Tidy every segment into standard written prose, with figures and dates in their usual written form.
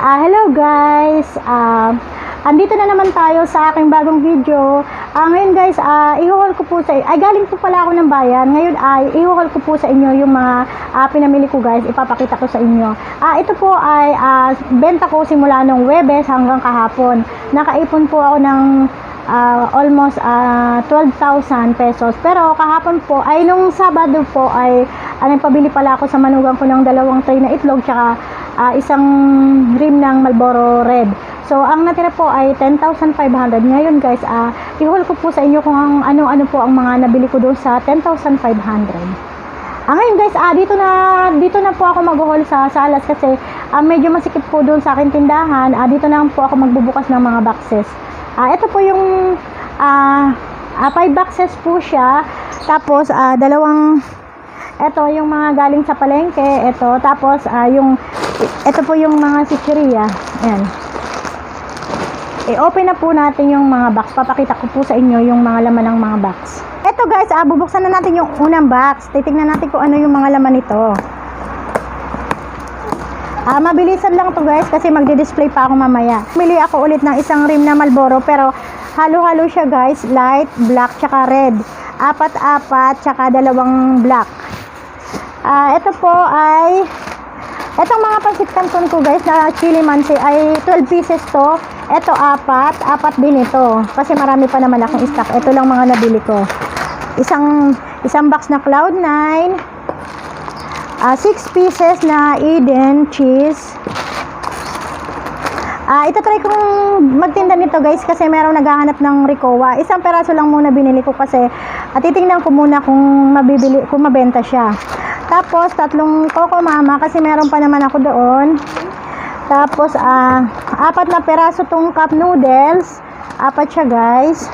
Hello guys, andito na naman tayo sa aking bagong video. Ngayon guys, i-haul ko po galing po pala ako ng bayan. Ngayon ay i-haul ko po sa inyo yung mga pinamili ko guys, ipapakita ko sa inyo. Ito po ay benta ko simula nung Webes hanggang kahapon. Nakaipon po ako ng almost 12,000 pesos. Pero kahapon po, ay nung Sabado po ay nagpabili pala ako sa manugang ko ng 2 tray na itlog tsaka isang rim ng Marlboro Red. So, ang natira po ay 10,500. Ngayon guys, i-haul ko po sa inyo kung ano-ano po ang mga nabili ko doon sa 10,500. Ngayon guys, dito na po ako mag-haul sa salas kasi medyo masikip po doon sa akin tindahan. Dito na po ako magbubukas ng mga boxes. Ito po yung 5 boxes po siya. Tapos, ito yung mga galing sa palengke. Ito, tapos ito po yung mga chichirya. Ayan. I-open na po natin yung mga box. Papakita ko po sa inyo yung mga laman ng mga box. Ito guys, bubuksan na natin yung unang box. Titignan natin kung ano yung mga laman nito. Mabilisan lang to guys kasi magdi-display pa ako mamaya. Bili ako ulit ng isang rim na Marlboro pero halo-halo siya guys. Light, black, tsaka red. 4-4, tsaka 2 black. Ito po ay etong mga pansit canton ko guys na chili mansi ay 12 pieces to. Ito 4 din ito kasi marami pa naman akong stock. Ito lang mga nabili ko. Isang box na Cloud9, 6 pieces na Eden cheese. Ito try kong magtinda nito guys kasi merong naghahanap ng Ricoa. Isang peraso lang muna binili ko kasi titingnan ko muna kung mabenta siya. Tapos 3 Coco Mama kasi meron pa naman ako doon. Tapos 4 na peraso tong cup noodles. 4 siya guys.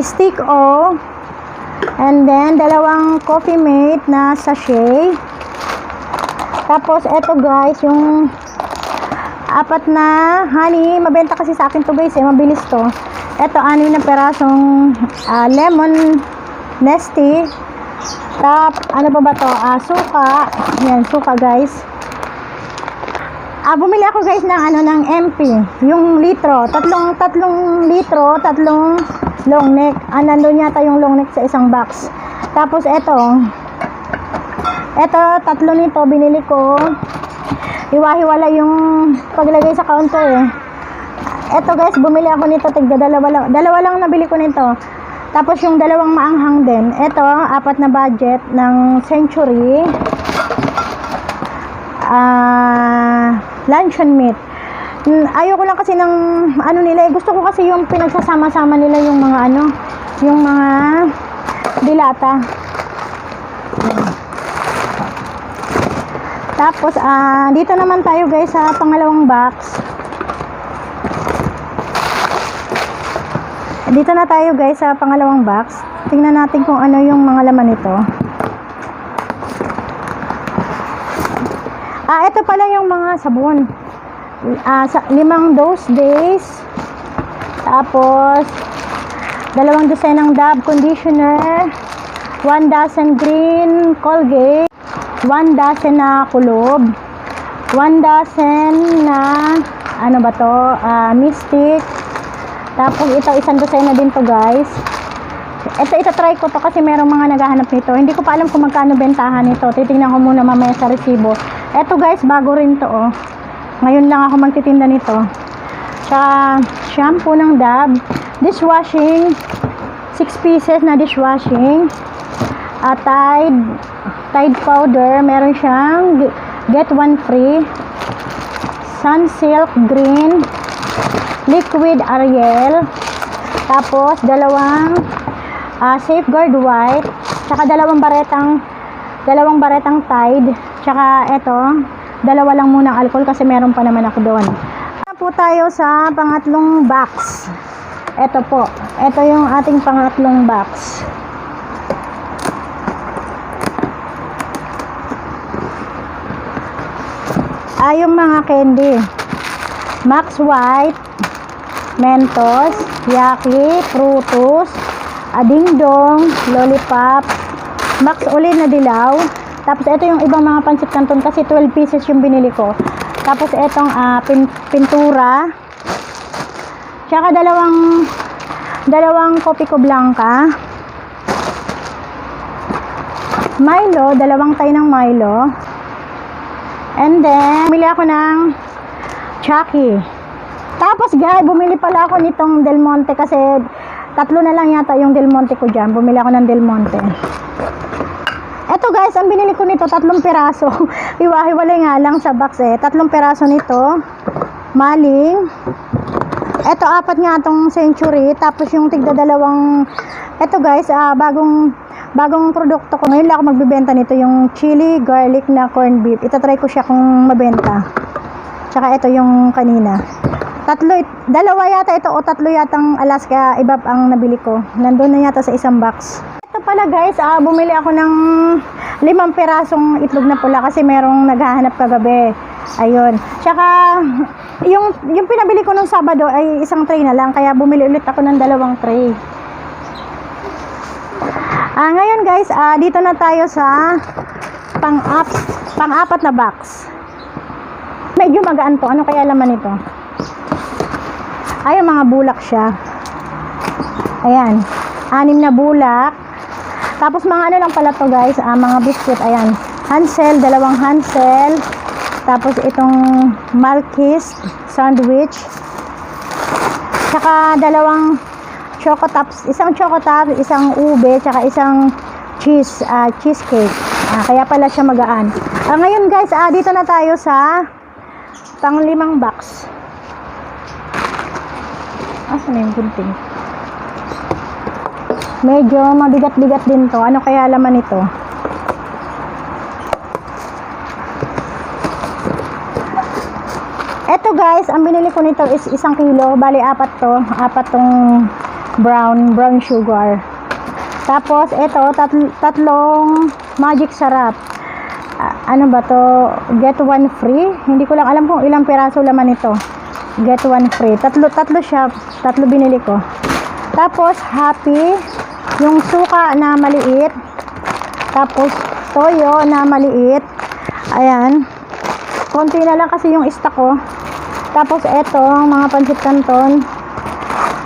Stick O. And then 2 Coffee Mate na sachet. Tapos eto guys yung 4 na honey. Mabenta kasi sa akin to guys mabilis to. Eto 6 na perasong lemon Nesty. Ano pa ba to? Suka. Yan, suka guys. Bumili ako guys ng MP. Yung litro. Tatlong litro, 3 long neck. Nandun yata yung long neck sa isang box. Tapos eto 3 nito binili ko. Hiwa-hiwala yung paglagay sa counter Eto guys, bumili ako nito tigda 2 lang. 2 lang nabili ko nito. Tapos yung 2 maanghang din. Ito, 4 na budget ng Century. Luncheon meat. Ayoko lang kasi ng nila. Gusto ko kasi yung pinagsasama-sama nila yung mga yung mga dilata. Tapos dito naman tayo guys sa pangalawang box. Dito na tayo guys sa pangalawang box. Tingnan natin kung ano yung mga laman nito. Ito pala yung mga sabon. 5 Those Days. Tapos 2 dosenang Dove conditioner. 1 dozen green Colgate. 1 dozen na kulob. 1 dozen na Mystic. Tapos ito 1 dosena din to guys. Ito try ko to kasi merong mga naghahanap nito. Hindi ko pa alam kung magkano bentahan nito. Titingnan ko muna mamaya sa resibo. Ito guys, bago rin to Ngayon lang ako magtitinda nito. Tsaka shampoo ng Dove. Dishwashing. 6 pieces na dishwashing. Tide powder. Meron siyang get 1 free. Sunsilk green. Liquid Ariel. Tapos 2 Safeguard white. Tsaka 2 baretang Tide. Tsaka ito 2 lang muna alcohol kasi meron pa naman ako doon. Po tayo sa pangatlong box. Ito po. Ito yung ating pangatlong box. Yung mga candy. Max White, Mentos, Yaki, Frutos, Ding Dong, Lollipop, Max Uli na dilaw, Tapos ito yung ibang mga pancit canton kasi 12 pieces yung binili ko. Tapos itong pintura. Tsaka dalawang kopi ko blanca. Milo, dalawang tay ng Milo. And then, bumili ako ng Chucky. Tapos guys, bumili pala ako nitong Del Monte kasi tatlo na lang yata yung Del Monte ko dyan. Bumili ako ng Del Monte. Eto guys, ang binili ko nito, 3 piraso. Hiwa-hiwalay nga lang sa box eh. 3 piraso nito. Maling. Eto, 4 nga itong Century. Tapos yung tigda dalawang, eto guys, bagong produkto ko. Ngayon lang ako magbibenta nito, yung chili garlic na corned beef. Itatry ko siya kung mabenta. Tsaka ito yung kanina. Dalawa yata ito o 3 yatang Alaska, iba ang nabili ko. Nandun na yata sa isang box. Ito pala guys, bumili ako ng 5 pirasong itlog na pula kasi merong naghahanap kagabi. Ayun. Tsaka yung pinabili ko nung Sabado ay isang tray na lang, kaya bumili ulit ako ng 2 tray. Ngayon guys, dito na tayo sa pang-apat na box. Medyo magaan to. Ano kaya laman ito? Ay, mga bulak siya. Ayan. 6 na bulak. Tapos mga ano lang pala to guys, mga biscuit. Ayan. Hansel, 2 Hansel. Tapos itong Malkis sandwich. Tsaka 2 choco tops, isang choco tops, isang ube, tsaka isang cheesecake. Kaya pala siya magaan. Ngayon guys, dito na tayo sa pang-5 box. Asan na yung gunting? Medyo mabigat-bigat din to. Ano kaya laman ito? Eto guys, ang binili ko nito is 1 kilo. Bali 4 to. 4 tong brown sugar. Tapos ito, 3 magic sarap. Ano ba to? Get 1 free. Hindi ko lang alam kung ilang piraso laman ito. Get 1 free. Tatlo siya. 3 binili ko. Tapos happy, yung suka na maliit. Tapos toyo na maliit. Ayan. Konti na lang kasi yung stock ko. Tapos ito, mga pancit canton.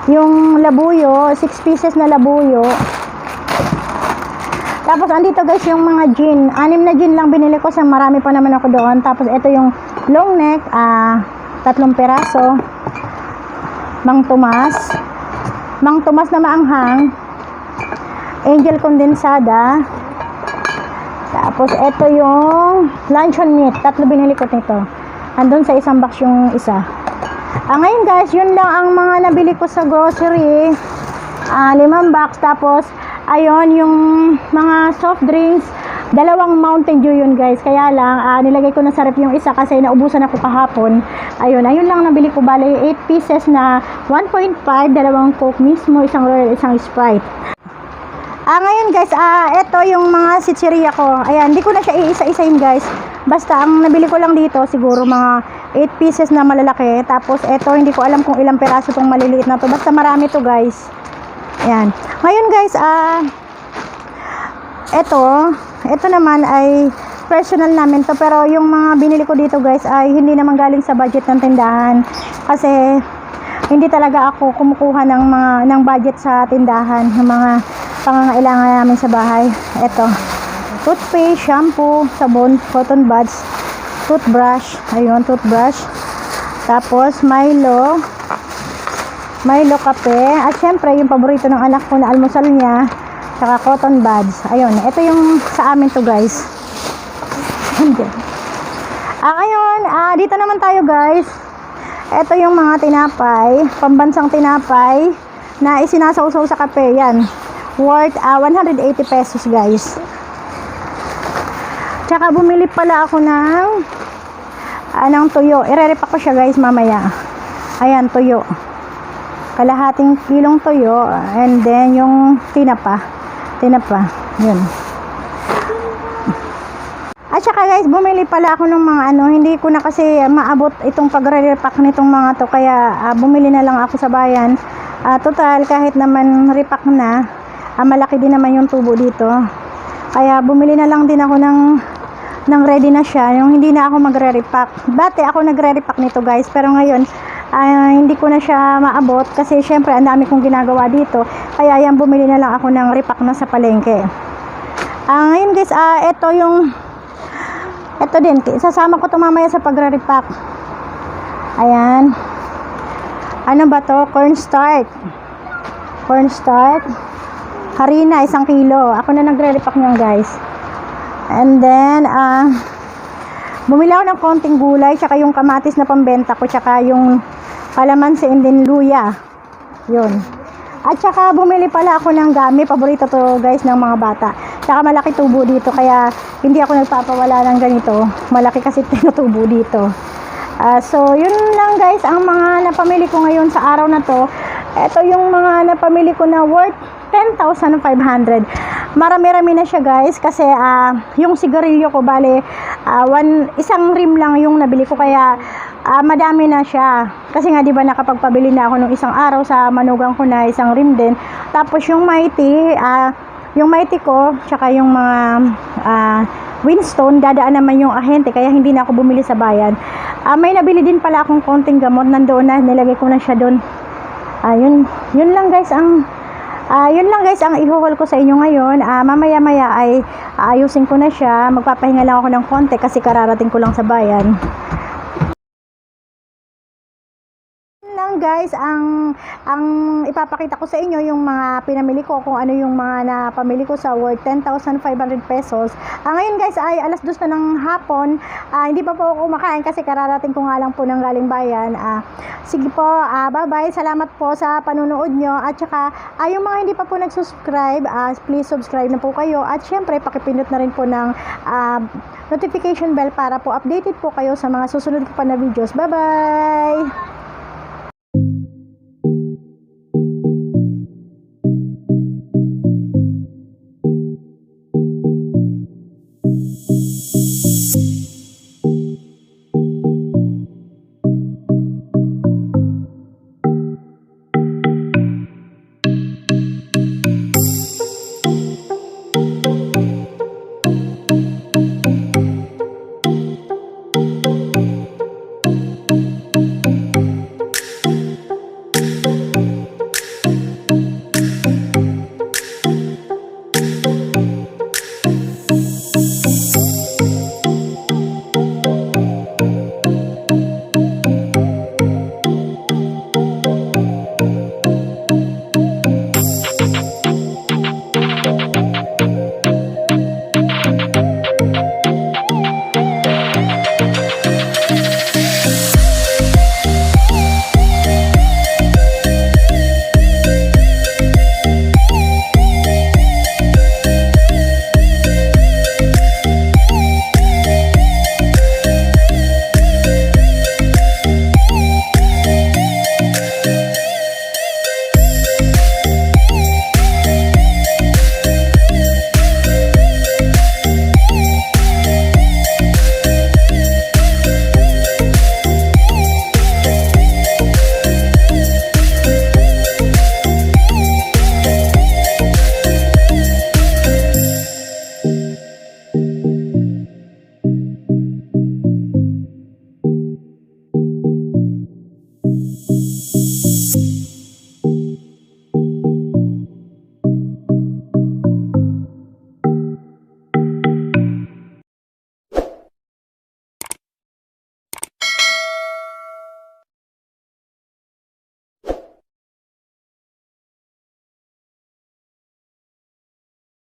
Yung labuyo, 6 pieces na labuyo. Tapos andito guys yung mga gin. 6 na gin lang binili ko, sa marami pa naman ako doon. Tapos ito yung long neck, 3 peraso. Mang Tomas na maanghang. Angel condensada. Tapos ito yung luncheon meat. 3 binili ko nito. Andun sa isang box yung isa. Ngayon guys, yun lang ang mga nabili ko sa grocery. 5 box. Tapos ayun, yung mga soft drinks, 2 Mountain Dew yun guys. Kaya lang, nilagay ko na sa ref yung isa kasi naubusan ako kahapon. Ayun lang nabili ko. Bali, 8 pieces na 1.5, 2 Coke mismo, isang Royal, isang Sprite. Ngayon guys, ito yung mga sitsiriya ko. Ayan, hindi ko na siya iisa-isahin guys. Basta, ang nabili ko lang dito, siguro mga 8 pieces na malalaki. Tapos, ito, hindi ko alam kung ilang peraso itong maliliit na to. Basta marami to guys. Ayan. Ngayon guys, ito naman ay personal namin to, pero yung mga binili ko dito guys ay hindi naman galing sa budget ng tindahan kasi hindi talaga ako kumukuha ng budget sa tindahan, ng mga pangangailangan namin sa bahay. Ito, toothpaste, shampoo, sabon, cotton buds, toothbrush, ayun, toothbrush, tapos Milo kape, at syempre yung paborito ng anak ko na almusal niya, saka cotton buds. Ayun, ito yung sa amin to guys. Ngayon, dito naman tayo guys. Ito yung mga tinapay, pambansang tinapay na isinasawsaw sa kape. Yan, worth 180 pesos guys. Tsaka bumili pala ako ng tuyo. Ire-repack ko siya guys mamaya. Ayan, tuyo. Kalahating kilong tuyo, and then yung tinapa, yun. At saka guys, bumili pala ako ng mga hindi ko na kasi maabot itong pagre-repack nitong mga to, kaya bumili na lang ako sa bayan. Total, kahit naman repack na, malaki din naman yung tubo dito, kaya bumili na lang din ako ng nang ready na siya, yung hindi na ako magre-repack. Dati ako nagre-repack nito guys, pero ngayon hindi ko na siya maabot kasi syempre ang dami kong ginagawa dito, kaya yan, bumili na lang ako ng repack na sa palengke. Ngayon guys, ito din, sasama ko ito mamaya sa pagre-repack. Ayan, ano ba to? Cornstarch, harina 1 kilo. Ako na nagre-repack niyan guys. And then bumili ako ng konting gulay, tsaka yung kamatis na pambenta ko, tsaka yung kalamansi and then luya. Yun. At tsaka bumili pala ako ng gami, paborito to guys ng mga bata. Tsaka malaki tubo dito, kaya hindi ako nagpapawala ng ganito. Malaki kasi tinutubo dito. So yun lang guys ang mga napamili ko ngayon sa araw na to. Ito yung mga napamili ko na worth 10,500. Marami-rami na siya guys kasi yung sigarilyo ko bale isang rim lang yung nabili ko, kaya madami na siya kasi nga 'di ba nakapagpabili na ako nung isang araw sa manugang ko na isang rim din. Tapos yung mighty ko tsaka yung mga Winston, dadaan naman yung ahente, kaya hindi na ako bumili sa bayan. May nabili din pala akong konting gamot, nandoon na, nilagay ko na siya doon. Yun lang guys ang ihuhol ko sa inyo ngayon. Mamaya-maya ay aayusin ko na siya. Magpapahinga lang ako ng konti kasi kararating ko lang sa bayan. Yun lang guys ang ipapakita ko sa inyo yung mga pinamili ko, kung ano yung mga napamili ko sa worth 10,500 pesos. Ngayon guys ay 2:00 na ng hapon. Hindi pa po ako kumakain kasi kararating ko nga lang po ng galing bayan. Sige po, bye-bye. Salamat po sa panunood nyo. At saka, yung mga hindi pa po nag-subscribe, please subscribe na po kayo. At syempre, pakipindot na rin po ng notification bell para po updated po kayo sa mga susunod ko pa na videos. Bye-bye!